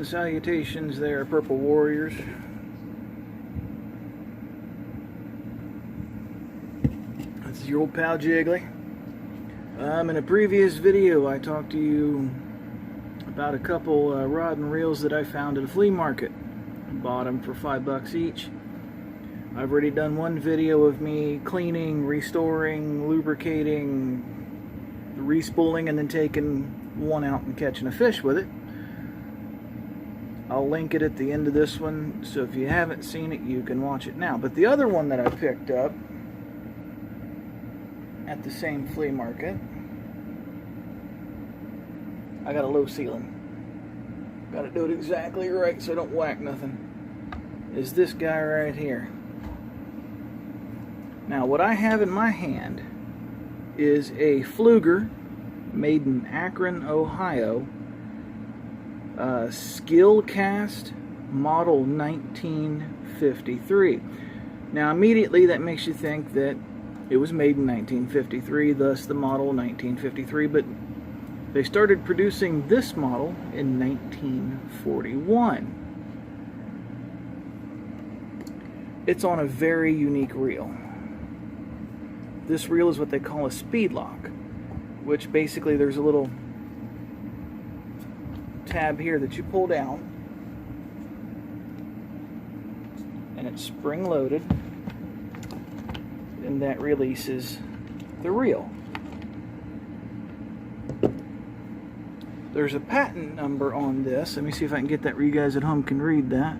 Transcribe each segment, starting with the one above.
and salutations there, Purple Warriors. This is your old pal Jiggly. In a previous video I talked to you about a couple rod and reels that I found at a flea market. I bought them for $5 each. I've already done one video of me cleaning, restoring, lubricating, respooling, and then taking one out and catching a fish with it. I'll link it at the end of this one, so if you haven't seen it, you can watch it now. But the other one that I picked up at the same flea market, I got a low ceiling. Got to do it exactly right so I don't whack nothing. Is this guy right here. Now, what I have in my hand is a Pflueger, made in Akron, Ohio, Skilkast, model 1953. Now, immediately that makes you think that it was made in 1953, thus the model 1953, but they started producing this model in 1941. It's on a very unique reel. This reel is what they call a speed lock, which basically there's a little tab here that you pull down, and it's spring loaded, and that releases the reel. There's a patent number on this. Let me see if I can get that where you guys at home can read that.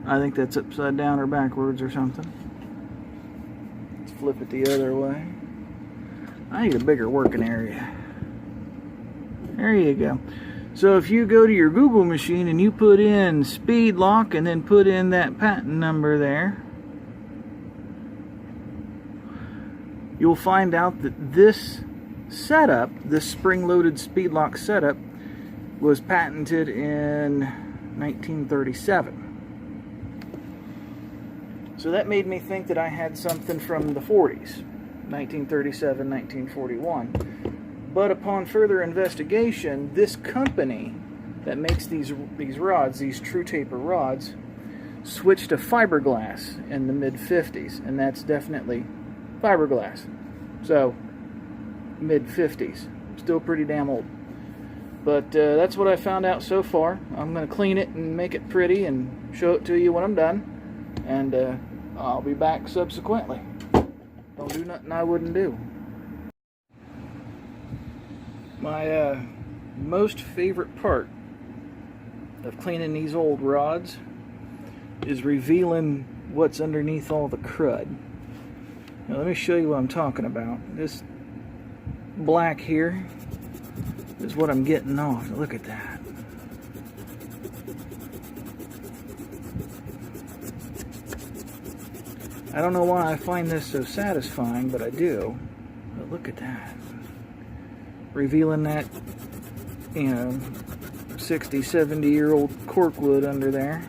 I think that's upside down or backwards or something. Let's flip it the other way. I need a bigger working area. There you go. So if you go to your Google machine and you put in speed lock and then put in that patent number there, you'll find out that this setup, this spring-loaded speed lock setup, was patented in 1937. So that made me think that I had something from the 40s, 1937, 1941. But upon further investigation, this company that makes these rods, these true taper rods, switched to fiberglass in the mid-50s, and that's definitely fiberglass. So, mid-50s. Still pretty damn old. But that's what I found out so far. I'm going to clean it and make it pretty and show it to you when I'm done. And I'll be back subsequently. Don't do nothing I wouldn't do. My most favorite part of cleaning these old rods is revealing what's underneath all the crud. Now let me show you what I'm talking about. This black here is what I'm getting off. Look at that. I don't know why I find this so satisfying, but I do. But look at that. Revealing that, 60, 70-year-old corkwood under there.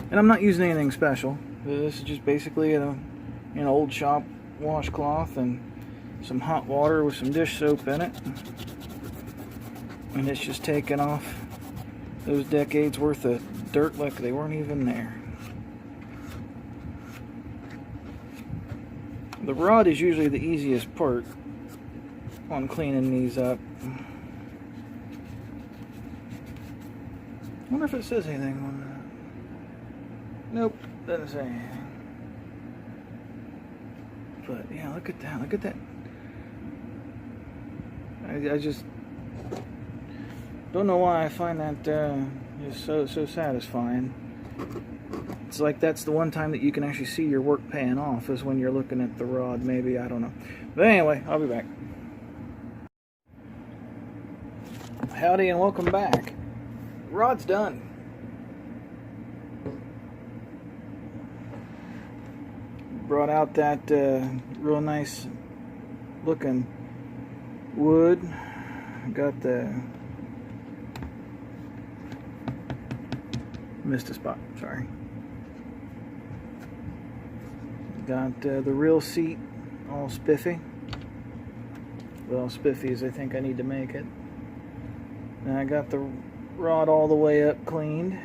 And I'm not using anything special. This is just basically an old shop washcloth and some hot water with some dish soap in it. And it's just taking off those decades worth of dirt like they weren't even there. The rod is usually the easiest part on cleaning these up. I wonder if it says anything on that. Nope, doesn't say anything. But yeah, look at that. Look at that. I just don't know why I find that just so satisfying. It's like that's the one time that you can actually see your work paying off, is when you're looking at the rod, maybe, I don't know. But anyway, I'll be back. Howdy and welcome back. Rod's done. Brought out that real nice looking wood. Got the... missed a spot, sorry. Got the reel seat all spiffy. well, spiffy as I think I need to make it. And I got the rod all the way up cleaned.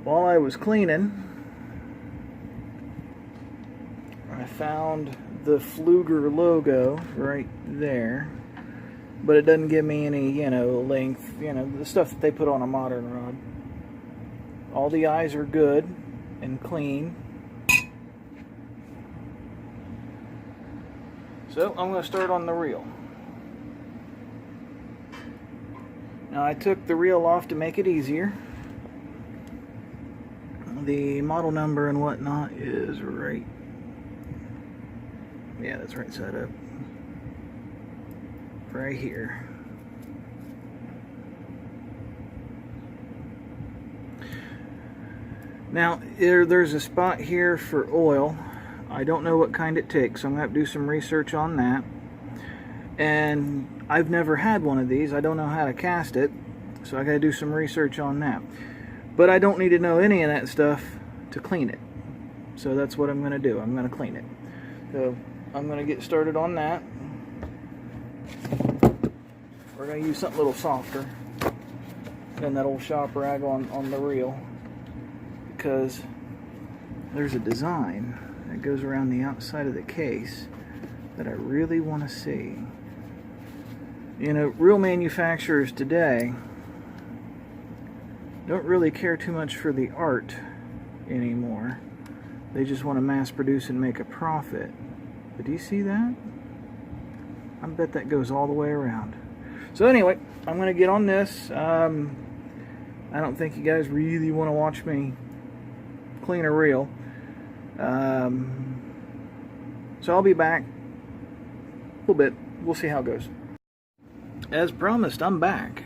While I was cleaning, I found the Pflueger logo right there, but it doesn't give me any, length, the stuff that they put on a modern rod. All the eyes are good and clean. So I'm going to start on the reel. Now I took the reel off to make it easier. The model number and whatnot is right. Yeah, that's right side up. Right here. Now there's a spot here for oil. I don't know what kind it takes, so I'm going to have to do some research on that. And I've never had one of these. I don't know how to cast it, so I got to do some research on that. But I don't need to know any of that stuff to clean it. So that's what I'm going to do. I'm going to clean it. So I'm going to get started on that. We're going to use something a little softer than that old shop rag on the reel, because there's a design that goes around the outside of the case that I really want to see. Real manufacturers today don't really care too much for the art anymore. They just want to mass produce and make a profit. But do you see that? I bet that goes all the way around. So anyway, I'm going to get on this. I don't think you guys really want to watch me clean a reel. So I'll be back a little bit. We'll see how it goes. As promised, I'm back.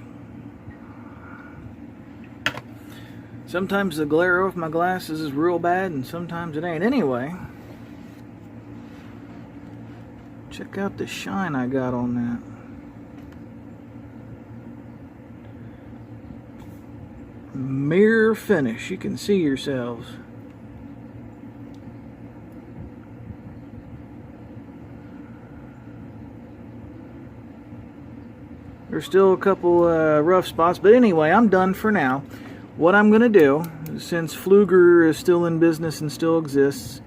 Sometimes the glare off my glasses is real bad, and sometimes it ain't. Anyway, check out the shine I got on that. Mirror finish. You can see yourselves. There's still a couple rough spots, but anyway, I'm done for now. What I'm going to do, since Pflueger is still in business and still exists,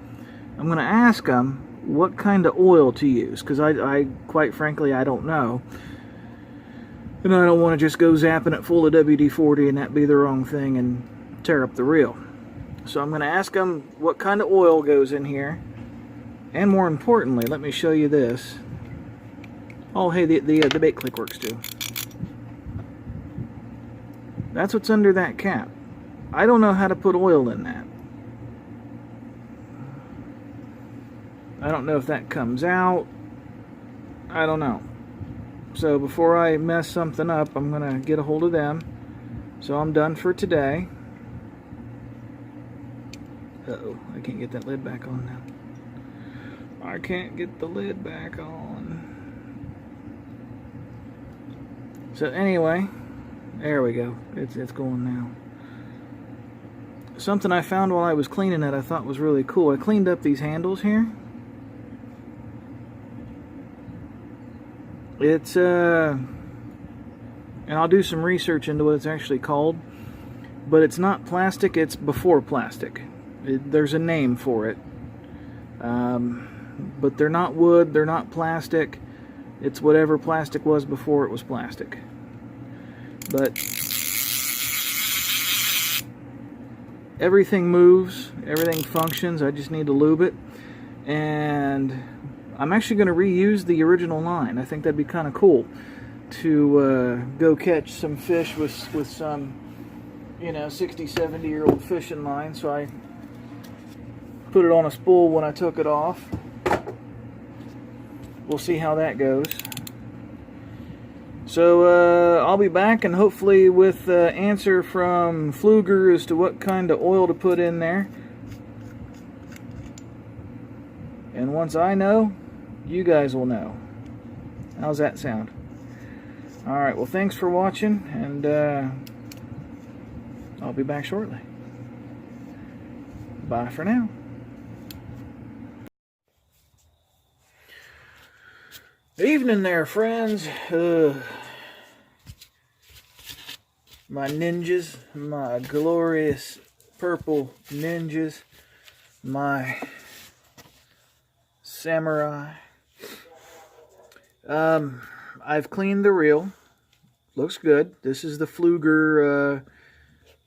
I'm going to ask them what kind of oil to use, because I quite frankly, I don't know. And I don't want to just go zapping it full of WD-40 and that be the wrong thing and tear up the reel. So I'm going to ask them what kind of oil goes in here. And more importantly, let me show you this. Oh, hey, the bait click works too. That's what's under that cap. I don't know how to put oil in that. I don't know if that comes out. I don't know. So before I mess something up, I'm going to get a hold of them. So I'm done for today. Uh-oh, I can't get that lid back on now. I can't get the lid back on. So anyway, there we go. It's going now. Something I found while I was cleaning it I thought was really cool. I cleaned up these handles here. It's and I'll do some research into what it's actually called, but it's not plastic, it's before plastic. There's a name for it. But they're not wood, they're not plastic. It's whatever plastic was before it was plastic. But everything moves, everything functions. I just need to lube it. And I'm actually going to reuse the original line. I think that'd be kind of cool to go catch some fish with some, 60, 70-year-old fishing line. So I put it on a spool when I took it off. We'll see how that goes. So I'll be back, and hopefully with the answer from Pflueger as to what kind of oil to put in there. And once I know, you guys will know. How's that sound? Alright, well, thanks for watching, and I'll be back shortly. Bye for now. Evening there, friends. My ninjas, my glorious purple ninjas, my samurai. I've cleaned the reel. Looks good. This is the Pflueger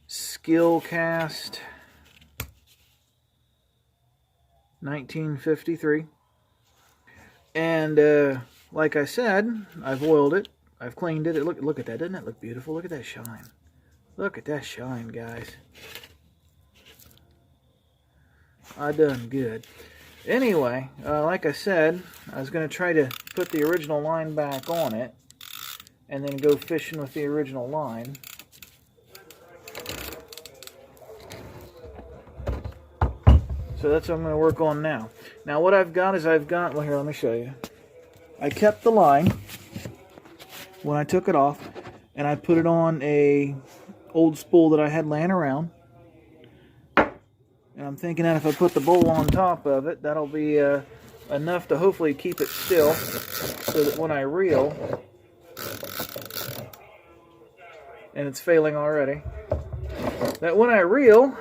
Skilkast 1953. And like I said, I've oiled it. I've cleaned it. Look at that. Doesn't that look beautiful? Look at that shine. Look at that shine, guys. I done good. Anyway, like I said, I was going to try to put the original line back on it and then go fishing with the original line. So that's what I'm going to work on now. Now what I've got is well, here, let me show you. I kept the line when I took it off, and I put it on a old spool that I had laying around. And I'm thinking that if I put the bowl on top of it, that'll be enough to hopefully keep it still, so that when I reel, and it's failing already, that when I reel,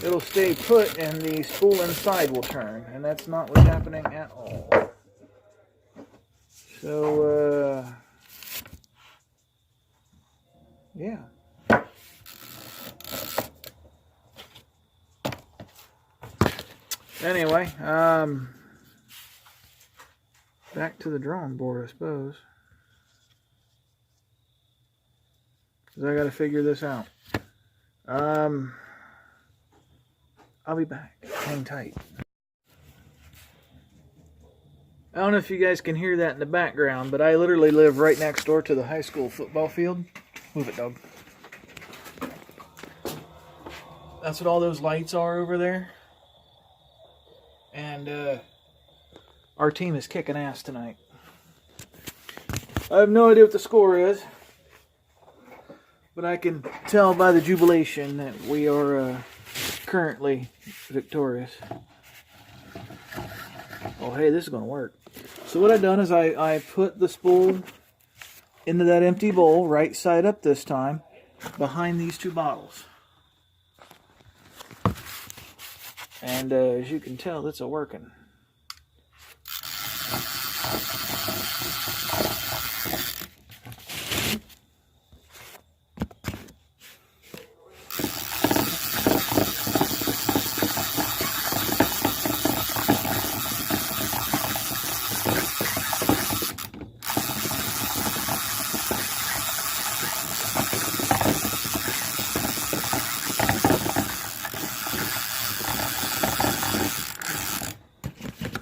it'll stay put and the spool inside will turn, and that's not what's happening at all. So, yeah. Anyway, back to the drawing board, I suppose. Because I got to figure this out. I'll be back. Hang tight. I don't know if you guys can hear that in the background, but I literally live right next door to the high school football field. Move it, dog. That's what all those lights are over there. And our team is kicking ass tonight. I have no idea what the score is, but I can tell by the jubilation that we are currently victorious. Oh, hey, this is going to work. So what I've done is I put the spool into that empty bowl, right side up this time, behind these two bottles. And as you can tell, it's a-working.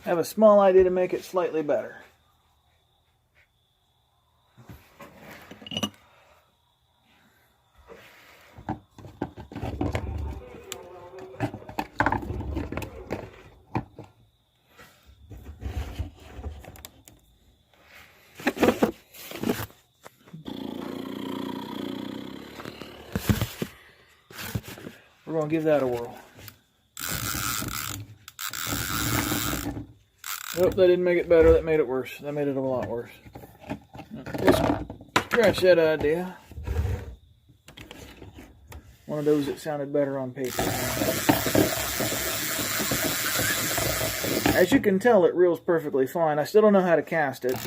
I have a small idea to make it slightly better. We're going to give that a whirl. Nope, that didn't make it better. That made it worse. That made it a lot worse. Let's scratch that idea. One of those that sounded better on paper. As you can tell, it reels perfectly fine. I still don't know how to cast it.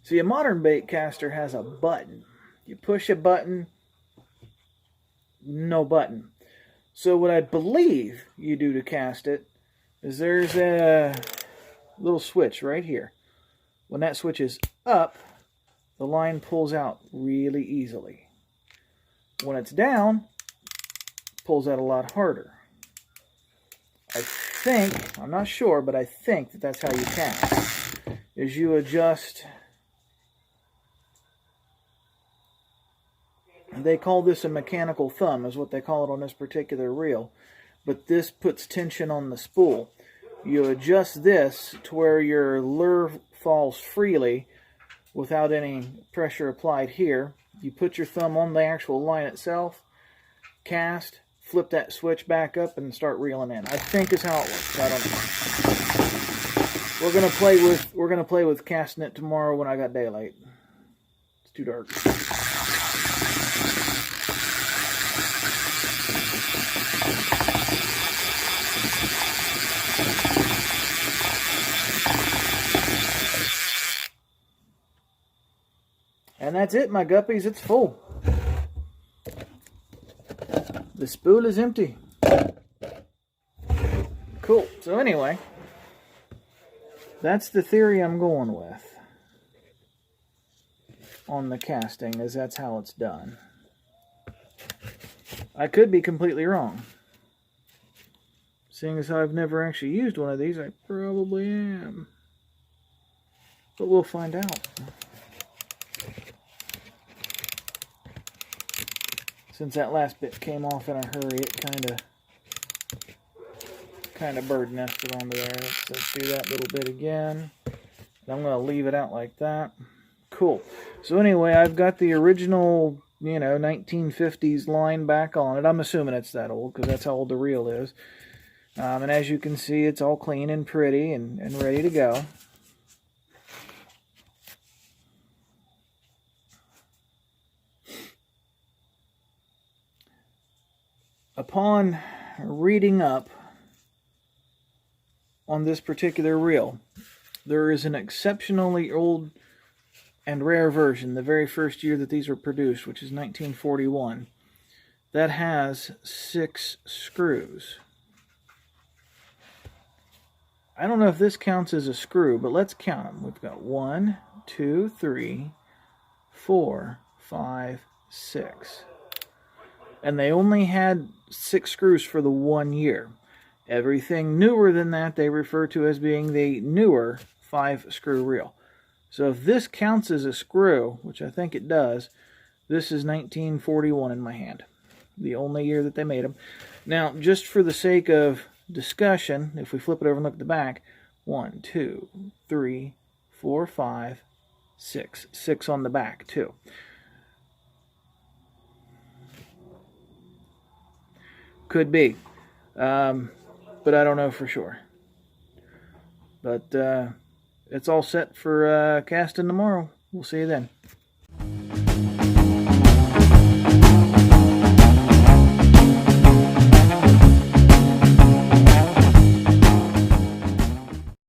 See, a modern bait caster has a button. You push a button, no button. So what I believe you do to cast it is there's a little switch right here. When that switch is up, the line pulls out really easily. When it's down, it pulls out a lot harder. I think, I'm not sure, but I think that that's how you cast. Is you adjust, they call this a mechanical thumb, is what they call it on this particular reel. But this puts tension on the spool. You adjust this to where your lure falls freely without any pressure applied here. You put your thumb on the actual line itself, cast, flip that switch back up and start reeling in. I think is how it works. I don't know. We're gonna play with casting it tomorrow when I got daylight. It's too dark. And that's it, my guppies. It's full. The spool is empty. Cool. So anyway, that's the theory I'm going with on the casting, is that's how it's done. I could be completely wrong. Seeing as how I've never actually used one of these, I probably am. But we'll find out. Since that last bit came off in a hurry, it kind of bird nested onto there. Let's do that little bit again. I'm going to leave it out like that. Cool. So anyway, I've got the original, 1950s line back on it. I'm assuming it's that old because that's how old the reel is. And as you can see, it's all clean and pretty and ready to go. Upon reading up on this particular reel, there is an exceptionally old and rare version, the very first year that these were produced, which is 1941, that has 6 screws. I don't know if this counts as a screw, but let's count them. We've got 1, 2, 3, 4, 5, 6. And they only had 6 screws for the 1 year. Everything newer than that they refer to as being the newer 5-screw reel. So if this counts as a screw, which I think it does, this is 1941 in my hand. The only year that they made them. Now, just for the sake of discussion, if we flip it over and look at the back, 1, 2, 3, 4, 5, 6. 6 on the back, too. Could be, but I don't know for sure. But it's all set for casting tomorrow. We'll see you then.